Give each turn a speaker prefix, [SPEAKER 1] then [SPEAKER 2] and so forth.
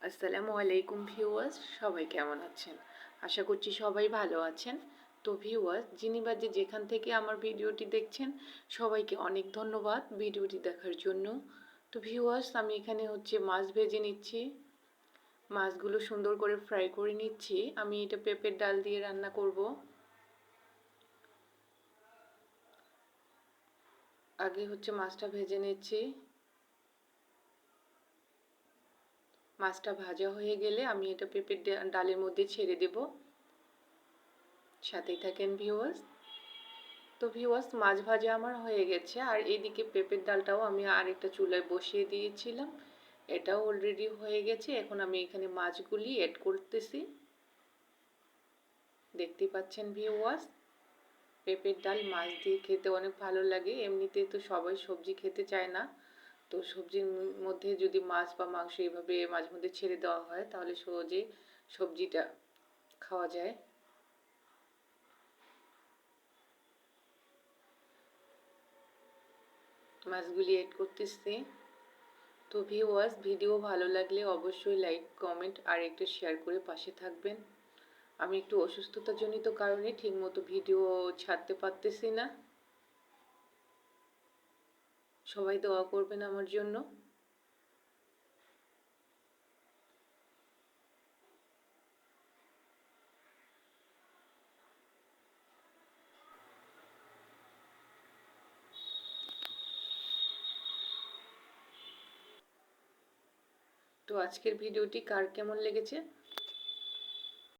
[SPEAKER 1] আসসালামু আলাইকুম ভিউয়ার্স, সবাই কেমন আছেন? আশা করছি সবাই ভালো আছেন। তো ভিউয়ার্স, যিনি বা যেখান থেকে আমার ভিডিওটি দেখছেন, সবাইকে অনেক ধন্যবাদ ভিডিওটি দেখার জন্য। তো ভিউয়ার্স, আমি এখানে মাছ ভেজে নিচ্ছি। মাছগুলো সুন্দর করে ফ্রাই করে নিচ্ছি। আমি এটা পেঁপের ডাল দিয়ে রান্না করব। আগে মাছটা ভেজে নিচ্ছি। মাছটা ভাজা হয়ে গেলে আমি এটা পেঁপের ডালের মধ্যে ছেড়ে দেব। সাথেই থাকেন ভিউয়ার্স। তো ভিউয়ার্স, মাছ ভাজা আমার হয়ে গেছে, আর এইদিকে পেঁপের ডালটাও আমি আরেকটা চুলায় বসিয়ে দিয়েছিলাম। এটাও অলরেডি হয়ে গেছে। এখন আমি এখানে মাছগুলি অ্যাড করতেছি। দেখতে পাচ্ছেন ভিউয়ার্স, পেঁপের ডাল মাছ দিয়ে খেতে অনেক ভালো লাগে। এমনিতে তো সবাই সবজি খেতে চায় না, তো সবজির মধ্যে যদি মাছ বা মাংস এভাবে মাঝে মধ্যে ছেড়ে দেওয়া হয় তাহলে সহজে সবজিটা খাওয়া যায়। মাছগুলি অ্যাড করতেছি। তো ভিউয়ার্স, ভিডিও ভালো লাগলে অবশ্যই লাইক, কমেন্ট আর একটু শেয়ার করে পাশে থাকবেন। আমি একটু অসুস্থতাজনিত কারণে ঠিকমতো ভিডিও ছাড়তে পারতেছি না। সবাই দোয়া করবেন আমার জন্য। তো আজকের ভিডিওটি কার কেমন লেগেছে